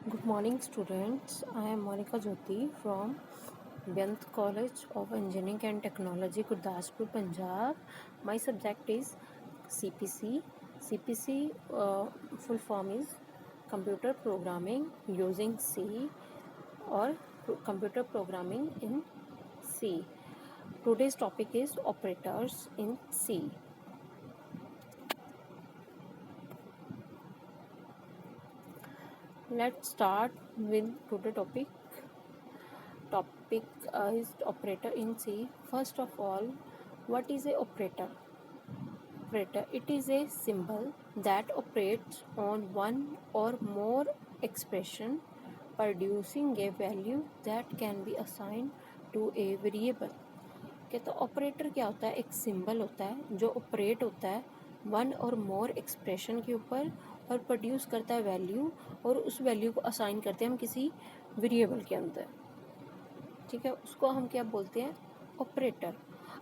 Good morning, students. I am Monica Jyoti from Benth College of Engineering and Technology, Gurdaspur, Punjab. My subject is CPC. CPC full form is Computer Programming using C or Computer Programming in C. Today's topic is operators in C. Let's start with today's topic. Topic is operator in C. First of all, what is a operator? Operator, it is a symbol that operates on one or more expression producing a value that can be assigned to a variable. तो operator क्या होता है? एक symbol होता है जो operate होता है वन और मोर एक्सप्रेशन के ऊपर और प्रोड्यूस करता है वैल्यू, और उस वैल्यू को असाइन करते हैं हम किसी वेरिएबल के अंदर। ठीक है, उसको हम क्या बोलते हैं? ऑपरेटर।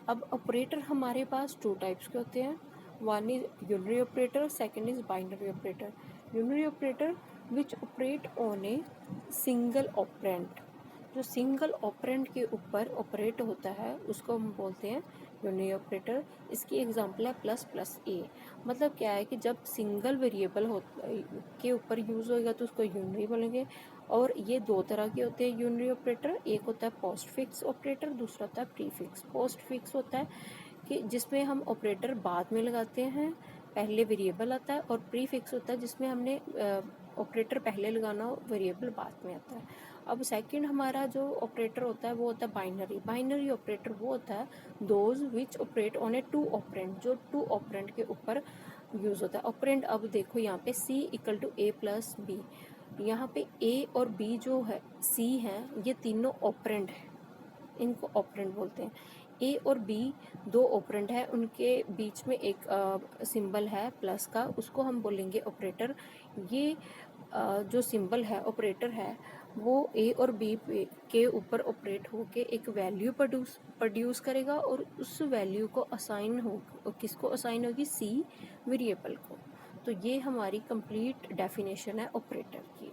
अब ऑपरेटर हमारे पास टू टाइप्स के होते हैं। One is unary operator, second is binary operator. Unary operator which operate on a single operand, जो सिंगल ऑपरेंट के ऊपर ऑपरेट होता है उसको हम बोलते हैं यूनरी ऑपरेटर। इसकी एग्जांपल है प्लस प्लस ए। मतलब क्या है कि जब सिंगल वेरिएबल के ऊपर यूज़ होएगा तो उसको यूनरी बोलेंगे। और ये दो तरह के होते हैं यूनरी ऑपरेटर। एक होता है पोस्ट फिक्स ऑपरेटर, दूसरा होता है प्री फिक्स। पोस्ट फिक्स होता है कि जिसमें हम ऑपरेटर बाद में लगाते हैं, पहले वेरिएबल आता है। और प्री फिक्स होता है जिसमें हमने ऑपरेटर पहले लगाना हो, वेरिएबल बाद में आता है। अब सेकंड हमारा जो ऑपरेटर होता है वो होता है बाइनरी। बाइनरी ऑपरेटर वो होता है those which operate on a two operand, जो टू ऑपरेंट के ऊपर यूज़ होता है। ऑपरेंट अब देखो यहाँ पे C equal to A plus b, यहाँ पे A और B जो है C है, ये तीनों ऑपरेंट है, इनको ऑपरेंट बोलते हैं। ए और बी दो ऑपरेंट है, उनके बीच में एक सिंबल है प्लस का, उसको हम बोलेंगे ऑपरेटर। ये जो सिंबल है ऑपरेटर है वो ए और बी के ऊपर ऑपरेट होके एक वैल्यू प्रोड्यूस करेगा, और उस वैल्यू को असाइन हो, किसको असाइन होगी? सी वेरिएबल को। तो ये हमारी कंप्लीट डेफिनेशन है ऑपरेटर की।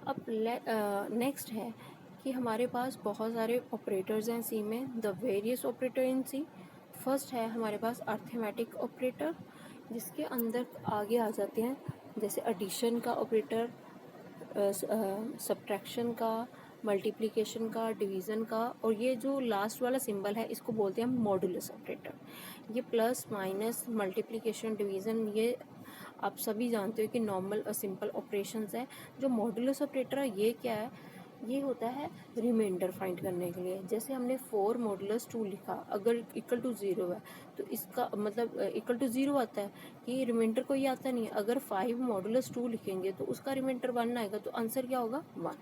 अब नेक्स्ट है कि हमारे पास बहुत सारे ऑपरेटर्स हैं सी में। The various operator in C. First है हमारे पास अर्थमेटिक ऑपरेटर, जिसके अंदर आगे आ जाते हैं जैसे एडिशन का ऑपरेटर, सब्ट्रैक्शन का, मल्टीप्लिकेशन का, डिवीज़न का। और ये जो लास्ट वाला सिंबल है इसको बोलते हैं हम मॉडुलस ऑपरेटर। ये प्लस माइनस मल्टीप्लिकेशन डिवीज़न ये आप सभी जानते हो कि नॉर्मल और सिंपल ऑपरेशंस है। जो मॉडुलस ऑपरेटर है ये क्या है? ये होता है रिमाइंडर फाइंड करने के लिए। जैसे हमने 4 मॉडुलस 2 लिखा, अगर इक्वल टू 0 है तो इसका मतलब इक्वल टू 0 आता है कि रिमाइंडर कोई आता नहीं है। अगर 5 मॉडुलस 2 लिखेंगे तो उसका रिमाइंडर 1 आएगा, तो आंसर क्या होगा? 1।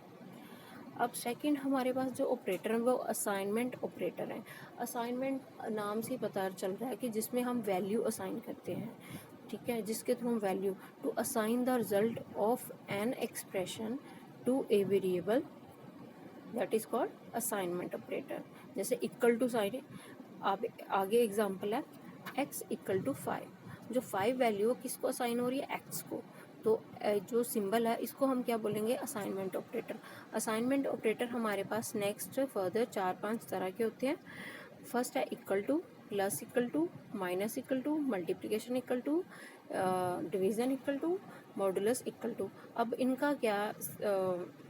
अब सेकंड हमारे पास जो ऑपरेटर है वो असाइनमेंट ऑपरेटर है। असाइनमेंट नाम से पता चल रहा है कि जिसमें हम वैल्यू असाइन करते हैं। ठीक है, जिसके थ्रू हम value to assign the result of an expression to a variable, that is called assignment operator. जैसे इक्वल टू साइन, अब आगे एग्जांपल है x इक्वल टू 5। जो 5 वैल्यू किसको असाइन हो रही है? x को। तो जो सिंबल है इसको हम क्या बोलेंगे? Assignment operator. असाइनमेंट ऑपरेटर हमारे पास नेक्स्ट फर्दर 4-5 तरह के होते हैं। फर्स्ट है equal to, plus equal to, minus equal to, multiplication equal to, division equal to, modulus equal to. अब इनका क्या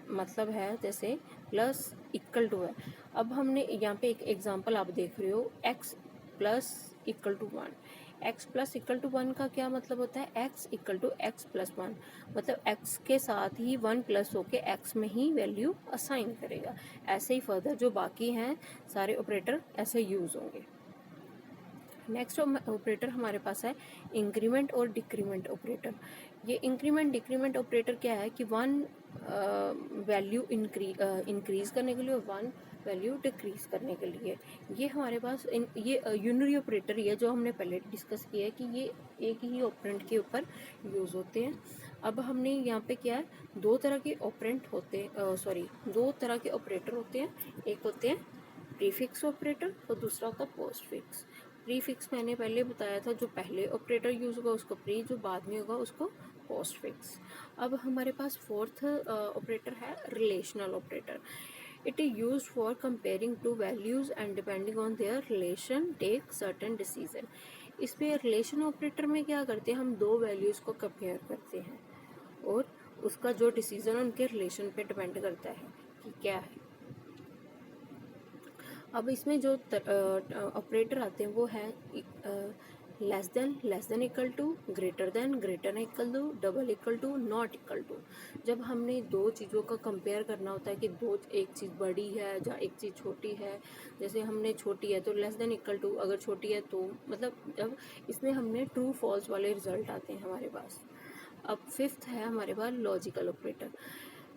मतलब है? जैसे प्लस इक्वल टू है, अब हमने यहाँ पे एक एग्जांपल आप देख रहे हो x plus equal to 1। x plus equal to 1 का क्या मतलब होता है? x equal to x plus 1, मतलब x के साथ ही 1 प्लस होके x में ही वैल्यू असाइन करेगा। ऐसे ही फर्दर जो बाकी हैं सारे ऑपरेटर ऐसे यूज़ होंगे। नेक्स्ट ऑपरेटर हमारे पास है इंक्रीमेंट और डिक्रीमेंट ऑपरेटर। ये इंक्रीमेंट डिक्रीमेंट ऑपरेटर क्या है कि वन वैल्यू इंक्रीज करने के लिए और वन वैल्यू डिक्रीज करने के लिए। ये हमारे पास ये यूनरी ऑपरेटर ही है जो हमने पहले डिस्कस किया है कि ये एक ही ऑपरेंट के ऊपर यूज़ होते हैं। अब हमने यहाँ पे क्या है, दो तरह के ऑपरेंट होते दो तरह के ऑपरेटर होते हैं। एक होते हैं प्रीफिक्स ऑपरेटर और दूसरा होता है पोस्ट फिक्स। प्रीफिक्स मैंने पहले बताया था, जो पहले ऑपरेटर यूज़ होगा उसको प्री, जो बाद में होगा उसको पोस्ट फिक्स। अब हमारे पास फोर्थ ऑपरेटर है relational operator. It is use for comparing two values and depending on their relation take certain decision. इसमें रिलेशन ऑपरेटर में क्या करते हैं, हम दो वैल्यूज को कंपेयर करते हैं और उसका जो डिसीजन उनके रिलेशन पे डिपेंड करता है कि क्या है. अब इसमें जो ऑपरेटर आते हैं वो है less than equal to, greater than equal to, double equal to, not equal to. जब हमने दो चीज़ों का कंपेयर करना होता है कि दो एक चीज़ बड़ी है या एक चीज़ छोटी है, जैसे हमने छोटी है तो लेस देन इक्वल टू, अगर छोटी है तो मतलब जब इसमें हमने ट्रू फॉल्स वाले रिजल्ट आते हैं हमारे पास. अब फिफ्थ है हमारे पास logical operator.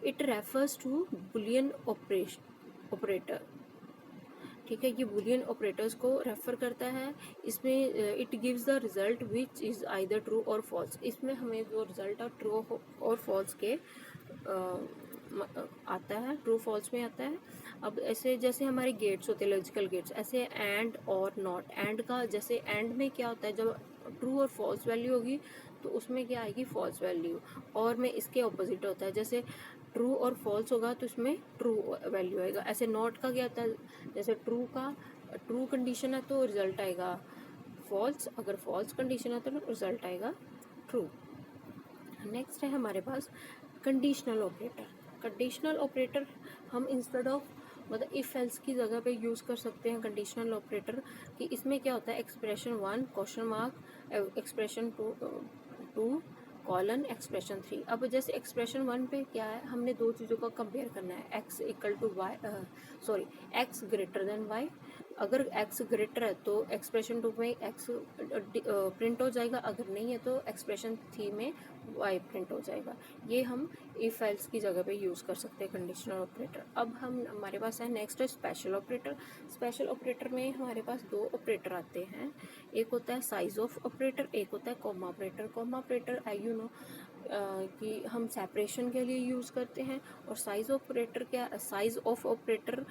It refers to Boolean operator. ठीक है, ये बुलियन ऑपरेटर्स को रेफर करता है. इसमें it gives the result which is either true और फॉल्स. इसमें हमें जो रिजल्ट है ट्रू और फॉल्स के आता है, ट्रू फॉल्स में आता है. अब ऐसे जैसे हमारे गेट्स होते हैं लॉजिकल गेट्स, ऐसे एंड और नॉट. एंड का जैसे एंड में क्या होता है, जब ट्रू और फॉल्स वैल्यू होगी तो उसमें क्या आएगी, फॉल्स वैल्यू. और में इसके ऑपोजिट होता है, जैसे ट्रू और फॉल्स होगा तो इसमें ट्रू वैल्यू आएगा. ऐसे नॉट का क्या होता है, जैसे ट्रू कंडीशन है तो रिजल्ट आएगा फॉल्स, अगर फॉल्स कंडीशन है तो रिजल्ट आएगा ट्रू. नेक्स्ट है हमारे पास कंडीशनल ऑपरेटर. कंडीशनल ऑपरेटर हम इंस्टेड ऑफ मतलब इफ एल्स की जगह पे यूज़ कर सकते हैं कंडीशनल ऑपरेटर. कि इसमें क्या होता है, expression 1 question mark, expression 2 colon, expression 3. अब जैसे एक्सप्रेशन 1 पे क्या है, हमने दो चीज़ों का कंपेयर करना है, x equal to y, sorry x greater than y. अगर एक्स ग्रेटर है तो एक्सप्रेशन 2 में एक्स प्रिंट हो जाएगा, अगर नहीं है तो एक्सप्रेशन 3 में वाई प्रिंट हो जाएगा. ये हम इफ एल्स की जगह पे यूज़ कर सकते हैं कंडीशनल ऑपरेटर. अब हम हमारे पास है next special operator. Special operator में हमारे पास दो ऑपरेटर आते हैं. एक होता है साइज ऑफ ऑपरेटर, एक होता है comma operator. Comma operator you know कि हम सेपरेशन के लिए यूज़ करते हैं. और साइज ऑपरेटर क्या, साइज ऑफ ऑपरेटर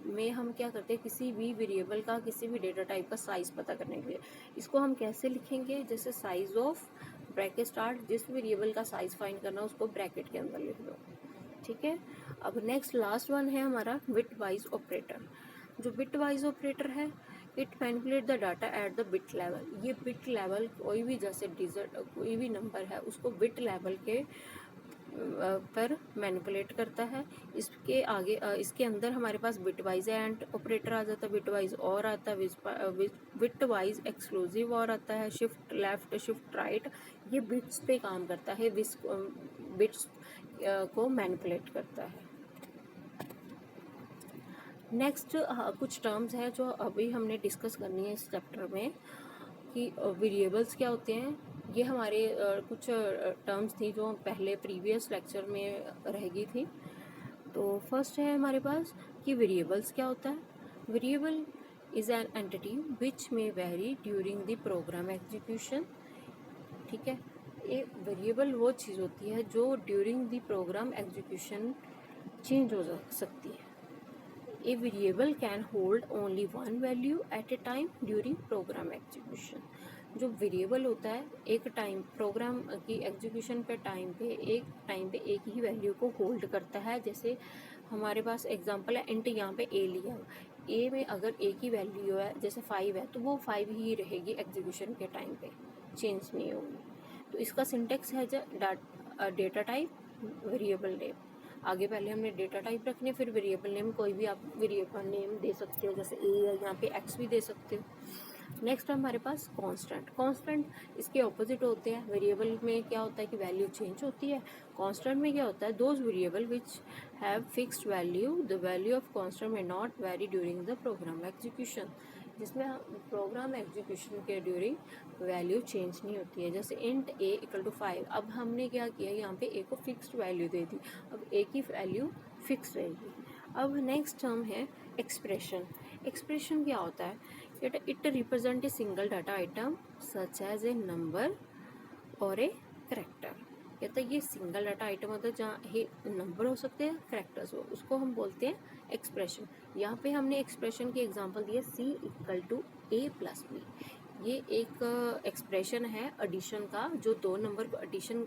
में हम क्या करते हैं, किसी भी वेरिएबल का, किसी भी डेटा टाइप का साइज पता करने के लिए. इसको हम कैसे लिखेंगे, जैसे साइज ऑफ ब्रैकेट स्टार्ट, जिस वेरिएबल का साइज फाइंड करना उसको ब्रैकेट के अंदर लिख दो. ठीक है. अब नेक्स्ट लास्ट वन है हमारा बिट वाइज ऑपरेटर. जो बिट वाइज ऑपरेटर है, it manipulate the data at the bit level. ये बिट लेवल कोई भी जैसे डिजिट कोई भी नंबर है उसको बिट लेवल के पर मैनिपुलेट करता है. इसके आगे इसके अंदर हमारे पास बिट वाइज एंड ऑपरेटर आ जाता है, बिट वाइज और आता है, बिट वाइज एक्सक्लूसिव और आता है, शिफ्ट लेफ्ट, शिफ्ट राइट. ये बिट्स पे काम करता है, बिट्स को मैनिपुलेट करता है. नेक्स्ट कुछ टर्म्स हैं जो अभी हमने डिस्कस करनी है इस चैप्टर में कि वेरिएबल्स क्या होते हैं. ये हमारे कुछ टर्म्स थी जो पहले प्रीवियस लेक्चर में रह गई थी. तो फर्स्ट है हमारे पास कि वेरिएबल्स क्या होता है. Variable is an entity which may vary during the program execution. ठीक है, ये वेरिएबल वो चीज़ होती है जो during the program execution change हो सकती है. A variable can hold only one value at a time during program execution. जो वेरिएबल होता है एक टाइम प्रोग्राम की एग्जीक्यूशन पे टाइम पे एक ही वैल्यू को होल्ड करता है. जैसे हमारे पास एग्जांपल है, इंट यहाँ पे ए लिया, ए में अगर ए की वैल्यू है जैसे 5 है तो वो 5 ही रहेगी एग्जीक्यूशन के टाइम पे, चेंज नहीं होगी. तो इसका सिंटेक्स है डेटा टाइप वेरिएबल नेम. आगे पहले हमने डेटा टाइप रखने, फिर वेरिएबल नेम, कोई भी आप वेरिएबल नेम दे सकते हो, जैसे ए है यहाँ पे एक्स भी दे सकते हो. नेक्स्ट हमारे पास कांस्टेंट. कांस्टेंट इसके ऑपोजिट होते हैं. वेरिएबल में क्या होता है कि वैल्यू चेंज होती है. कांस्टेंट में क्या होता है, those variable which have fixed value, the value of constant may not vary during the program execution. जिसमें प्रोग्राम एग्जीक्यूशन के ड्यूरिंग वैल्यू चेंज नहीं होती है. जैसे इंट ए इक्वल टू 5, अब हमने क्या किया, यहाँ पे ए को फिक्स्ड वैल्यू दे दी, अब ए की वैल्यू फिक्स रहेगी. अब नेक्स्ट टर्म है एक्सप्रेशन. एक्सप्रेशन क्या होता है, it represent a single data item such as a number और ए करेक्टर. कहता है ये सिंगल डाटा आइटम होता है जहाँ ये नंबर हो सकते हैं, करेक्टर्स हो, उसको हम बोलते हैं एक्सप्रेशन. यहाँ पे हमने एक्सप्रेशन की एग्जांपल दी है c equal to a plus b. ये एक एक्सप्रेशन है एडिशन का, जो 2 नंबर को एडिशन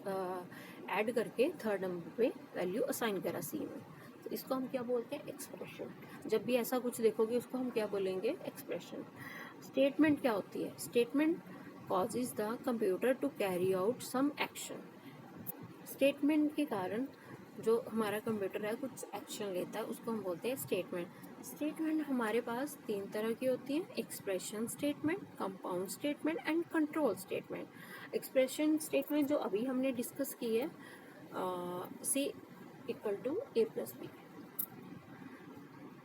ऐड करके थर्ड नंबर पे वैल्यू असाइन करा सी में, तो इसको हम क्या बोलते हैं, एक्सप्रेशन। जब भी ऐसा कुछ देखोगे उसको हम क्या बोलेंगे, एक्सप्रेशन। स्टेटमेंट क्या होती है, statement causes the computer to carry out some action. Statement के कारण जो हमारा कंप्यूटर है कुछ एक्शन लेता है, उसको हम बोलते हैं स्टेटमेंट। स्टेटमेंट हमारे पास 3 तरह की होती हैं, expression statement, compound statement and control statement. Expression statement जो अभी हमने डिस्कस की है, c equal to a plus b.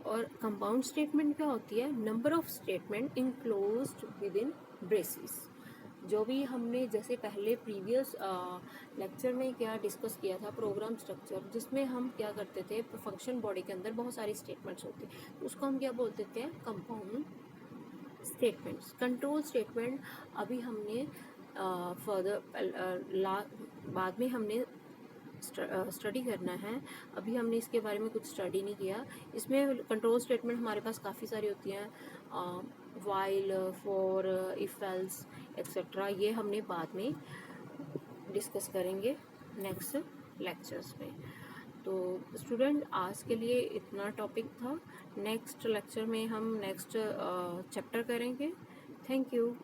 और कंपाउंड स्टेटमेंट क्या होती है, number of statement enclosed within braces. जो भी हमने जैसे पहले प्रीवियस लेक्चर में क्या डिस्कस किया था, प्रोग्राम स्ट्रक्चर, जिसमें हम क्या करते थे, फंक्शन बॉडी के अंदर बहुत सारी स्टेटमेंट्स होती है, तो उसको हम क्या बोलते थे, कंपाउंड स्टेटमेंट्स। कंट्रोल स्टेटमेंट अभी हमने बाद में हमने स्टडी करना है, अभी हमने इसके बारे में कुछ स्टडी नहीं किया। इसमें कंट्रोल स्टेटमेंट हमारे पास काफ़ी सारी होती हैं, while, for, if else etcetera, ये हमने बाद में डिस्कस करेंगे नेक्स्ट लेक्चर्स में। तो स्टूडेंट आज के लिए इतना टॉपिक था, नेक्स्ट लेक्चर में हम नेक्स्ट चैप्टर करेंगे। Thank you.